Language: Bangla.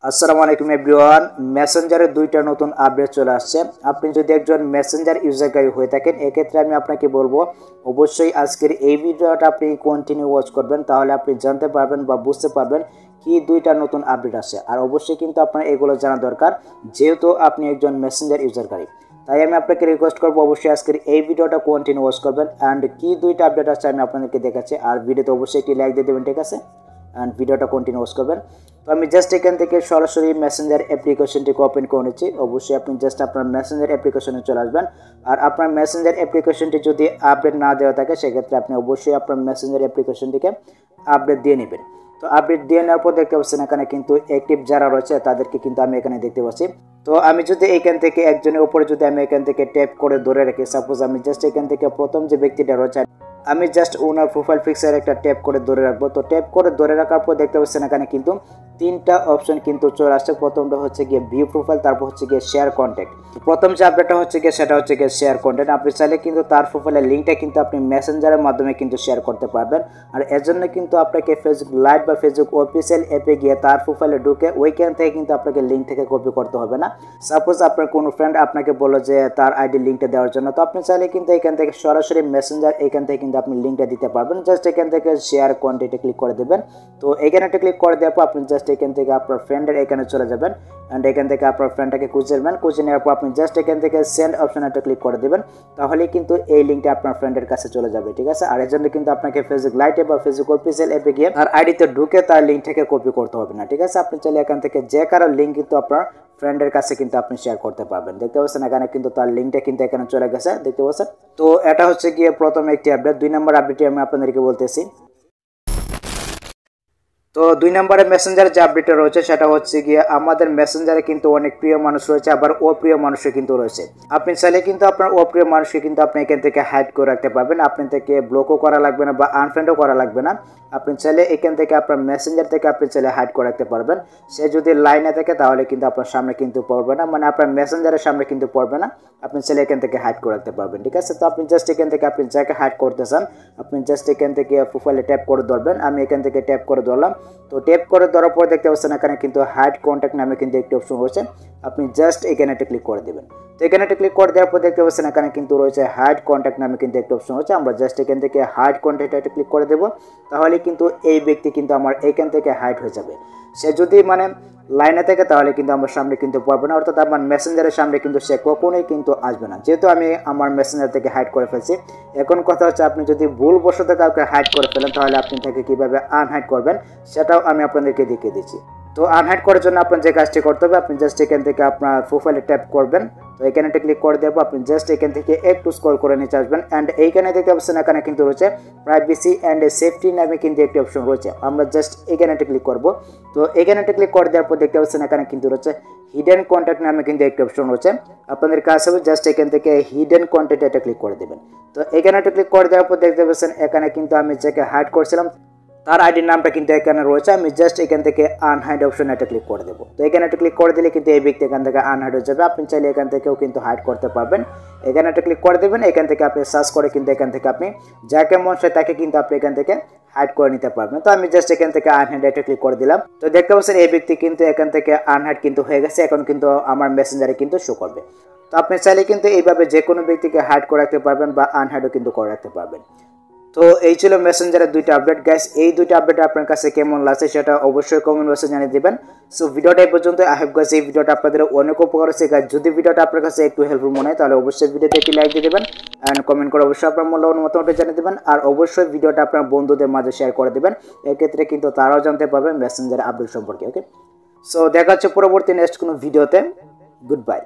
আসসালামু আলাইকুম এভরিওয়ান। মেসেঞ্জারের দুইটা নতুন আপডেট চলে আসছে। আপনি যদি একজন মেসেঞ্জার ইউজারকারী হয়ে থাকেন, এক্ষেত্রে আমি আপনাকে বলবো অবশ্যই আজকের এই ভিডিওটা আপনি কন্টিনিউ ওয়াচ করবেন, তাহলে আপনি জানতে পারবেন বা বুঝতে পারবেন কি দুইটা নতুন আপডেট আসছে। আর অবশ্যই কিন্তু আপনার এগুলো জানা দরকার, যেহেতু আপনি একজন মেসেঞ্জার ইউজারকারী। তাই আমি আপনাকে রিকোয়েস্ট করবো অবশ্যই আজকের এই ভিডিওটা কন্টিনিউ ওয়াচ করবেন। অ্যান্ড কি দুইটা আপডেট আসছে আমি আপনাদেরকে দেখাচ্ছি। আর ভিডিওতে অবশ্যই একটি লাইক দিয়ে দেবেন, ঠিক আছে? অ্যান্ড ভিডিওটা কন্টিনিউ ওয়াচ করবেন। তো আমি জাস্ট এখান থেকে সরাসরি মেসেঞ্জার অ্যাপ্লিকেশনটিকে ওপেন করে নিচ্ছি। অবশ্যই আপনি জাস্ট আপনার মেসেঞ্জার অ্যাপ্লিকেশনে চলে আসবেন। আর আপনার মেসেঞ্জার অ্যাপ্লিকেশনটি যদি আপডেট না দেওয়া থাকে, সেক্ষেত্রে আপনি অবশ্যই আপনার মেসেঞ্জার অ্যাপ্লিকেশনটিকে আপডেট দিয়ে নেবেন। তো আপডেট দিয়ে নেওয়ার পর দেখতে পাচ্ছেন এখানে কিন্তু অ্যাক্টিভ যারা রয়েছে তাদেরকে কিন্তু আমি এখানে দেখতে পাচ্ছি। তো আমি যদি এখান থেকে একজনের উপরে যদি আমি এখান থেকে ট্যাপ করে ধরে রাখি, সাপোজ আমি জাস্ট এখান থেকে প্রথম যে ব্যক্তিটা রয়েছে আমি জাস্ট ওনার প্রোফাইল পিকচার একটা ট্যাপ করে ধরে রাখবো। তো ট্যাপ করে ধরে রাখার পর দেখতে পাচ্ছেন এখানে কিন্তু তিনটা অপশন কিন্তু চলে আসছে। প্রথমটা হচ্ছে গিয়ে ভিউ প্রোফাইল, তারপর হচ্ছে গিয়ে শেয়ার কন্ট্যাক্ট। প্রথম যে আপডেটটা হচ্ছে গিয়ে সেটা হচ্ছে গিয়ে শেয়ার কন্ট্যাক্ট। আপনি চাইলে কিন্তু তার প্রোফাইলের লিঙ্কটা কিন্তু আপনি মেসেঞ্জারের মাধ্যমে কিন্তু শেয়ার করতে পারবেন। আর এর জন্য কিন্তু আপনাকে ফেসবুক লাইভ বা ফেসবুক অফিসিয়াল অ্যাপে গিয়ে তার প্রোফাইলে ঢুকে ওইখান থেকে কিন্তু আপনাকে লিঙ্ক থেকে কপি করতে হবে না। সাপোজ আপনার কোনো ফ্রেন্ড আপনাকে বললো যে তার আইডি লিঙ্কটা দেওয়ার জন্য, তো আপনি চাইলে কিন্তু এখান থেকে সরাসরি মেসেঞ্জার এখান থেকে কিন্তু আপনি লিঙ্কটা দিতে পারবেন। জাস্ট এখান থেকে শেয়ার কন্ট্যাক্টে ক্লিক করে দেবেন। তো এখানে একটা ক্লিক করে দেওয়ার পর আপনি জাস্ট এখান থেকে আপনার ফ্রেন্ডের এখানে চলে যাবেন। অ্যান্ড এখান থেকে আপনার ফ্রেন্ডটাকে খুঁজে নেবেন। খুঁজে নেওয়ার পর আপনি জাস্ট এখান থেকে সেন্ড অপশন একটা ক্লিক করে দেবেন। তাহলে কিন্তু এই লিঙ্কটা আপনার ফ্রেন্ডের কাছে চলে যাবে, ঠিক আছে? আর এর জন্য কিন্তু আপনাকে ফেসবুক লাইটে বা ফেসবুক অফিসিয়াল অ্যাপে গিয়ে আর আইডিতে ঢুকে তার লিঙ্কটাকে কপি করতে হবে না, ঠিক আছে? আপনি চাইলে এখান থেকে যে কারো লিঙ্ক কিন্তু আপনার ফ্রেন্ডের কাছে কিন্তু আপনি শেয়ার করতে পারবেন। দেখতে পাচ্ছেন এখানে কিন্তু তার লিঙ্কটা কিন্তু এখানে চলে গেছে, দেখতে পাচ্ছেন। তো এটা হচ্ছে গিয়ে প্রথম একটি আপডেট। 2 নম্বর আপডেটটি আমি আপনাদেরকে বলতেছি। তো 2 নম্বরে মেসেঞ্জারে যে আপডেটটা রয়েছে সেটা হচ্ছে গিয়ে আমাদের মেসেঞ্জারে কিন্তু অনেক প্রিয় মানুষ রয়েছে, আবার অপ্রিয় মানুষও কিন্তু রয়েছে। আপনি চাইলে কিন্তু আপনার অপ্রিয় মানুষকে কিন্তু আপনি এখান থেকে হাইড করে রাখতে পারবেন। আপনি থেকে ব্লকও করা লাগবে না বা আনফ্রেন্ডও করা লাগবে না। আপনি চাইলে এখান থেকে আপনার মেসেঞ্জার থেকে আপনি চাইলে হাইড করে রাখতে পারবেন। সে যদি লাইনে থাকে তাহলে কিন্তু আপনার সামনে কিন্তু পড়বে না, মানে আপনার মেসেঞ্জারের সামনে কিন্তু পড়বে না। আপনি চাইলে এখান থেকে হাইড করে রাখতে পারবেন, ঠিক আছে? তো আপনি জাস্ট এখান থেকে আপনি যাকে হাইড করতে চান আপনি জাস্ট এখান থেকে প্রোফাইলে ট্যাপ করে ধরবেন। আমি এখান থেকে ট্যাপ করে ধরলাম। তো ট্যাপ করে ধরার পর দেখতে পাচ্ছেন এখানে কিন্তু হাইড কন্ট্যাক্ট নামে কিন্তু একটি অপশন রয়েছে। আপনি জাস্ট এখানে একটা ক্লিক করে দেবেন। তো এখানে একটা ক্লিক করে দেওয়ার পর দেখতে পাচ্ছেন এখানে কিন্তু রয়েছে হাইড কন্ট্যাক্ট নামে কিন্তু একটা অপশন রয়েছে। আমরা জাস্ট এখান থেকে হাইড কন্ট্যাক্ট একটা ক্লিক করে দেবো। তাহলে কিন্তু এই ব্যক্তি কিন্তু আমার এখান থেকে হাইড হয়ে যাবে। সে যদি মানে লাইনে থাকে তাহলে কিন্তু আমার সামনে কিন্তু পড়বে না, অর্থাৎ আমার মেসেঞ্জারের সামনে কিন্তু সে কখনোই কিন্তু আসবে না, যেহেতু আমি আমার মেসেঞ্জার থেকে হাইড করে ফেলছি। এখন কথা হচ্ছে আপনি যদি ভুলবশত কাউকে হাইড করে ফেলেন তাহলে আপনি তাকে কীভাবে আনহাইড করবেন সেটাও আমি আপনাদেরকে দেখিয়ে দিচ্ছি। তো আনহাইড করার জন্য আপনার যে কাজটি করতে হবে আপনি জাস্ট এখান থেকে আপনার প্রোফাইলে ট্যাপ করবেন। তো এখানে একটা ক্লিক করে দেবো। আপনি জাস্ট এখান থেকে একটু স্ক্রল করে নিচে আসবেন। অ্যান্ড এইখানে দেখতে পাচ্ছেন এখানে কিন্তু রয়েছে প্রাইভেসি অ্যান্ড সেফটি নামে কিন্তু একটি অপশন রয়েছে। আমরা জাস্ট এখানে একটা ক্লিক করবো। তো এখানে একটা ক্লিক করে দেওয়ার পর দেখতে পাচ্ছেন এখানে কিন্তু রয়েছে হিডেন কন্ট্যাক্ট নামে কিন্তু একটি অপশন রয়েছে। আপনাদের কাজ হবে জাস্ট এখান থেকে হিডেন কন্ট্যাক্ট এটা ক্লিক করে দেবেন। তো এখানে একটা ক্লিক করে দেওয়ার পর দেখতে পাচ্ছেন এখানে কিন্তু আমি যাকে হাইড করছিলাম তার আইডির নামটা কিন্তু এখানে রয়েছে। আমি জাস্ট এখান থেকে আনহাইড অপশন এটা ক্লিক করে দেবো। তো এখানে একটা ক্লিক করে দিলে কিন্তু এই ব্যক্তি এখান থেকে আনহাইড হয়ে যাবে। আপনি চাইলে এখান থেকেও কিন্তু হাইড করতে পারবেন। এখানে একটা ক্লিক করে দেবেন। এখান থেকে আপনি সার্চ করে কিন্তু এখান থেকে আপনি যাকে মন চায় তাকে কিন্তু আপনি এখান থেকে হাইড করে নিতে পারবেন। তো আমি জাস্ট এখান থেকে আনহাইড এটা ক্লিক করে দিলাম। তো দেখতে পাচ্ছেন এই ব্যক্তি কিন্তু এখান থেকে আনহাইড কিন্তু হয়ে গেছে। এখন কিন্তু আমার মেসেঞ্জারে কিন্তু শো করবে। তো আপনি চাইলে কিন্তু এইভাবে যে কোনো ব্যক্তিকে হাইড করে রাখতে পারবেন বা আনহাইডও কিন্তু করে রাখতে পারবেন। তো এই ছিল মেসেঞ্জারের দুইটা আপডেট গাইস। এই দুইটা আপডেট আপনার কাছে কেমন লাগছে সেটা অবশ্যই কমেন্ট বক্সে জানিয়ে দিবেন। সো ভিডিওটা এই পর্যন্ত। আই হোপ গাইস এই ভিডিওটা আপনাদের অনেক উপকার হয়েছে গাইস। যদি ভিডিওটা আপনার কাছে একটু হেল্পফুল মনে হয় তাহলে অবশ্যই ভিডিওতে একটি লাইক দিয়ে দেবেন অ্যান্ড কমেন্ট করে অবশ্যই আপনার মূল্যবান মতামত জানিয়ে দেবেন। আর অবশ্যই ভিডিওটা আপনার বন্ধুদের মাঝে শেয়ার করে দেবেন, এক্ষেত্রে কিন্তু তারাও জানতে পারবেন মেসেঞ্জারের আপডেট সম্পর্কে। ওকে, সো দেখা হচ্ছে পরবর্তী নেক্সট কোনো ভিডিওতে। Good bye.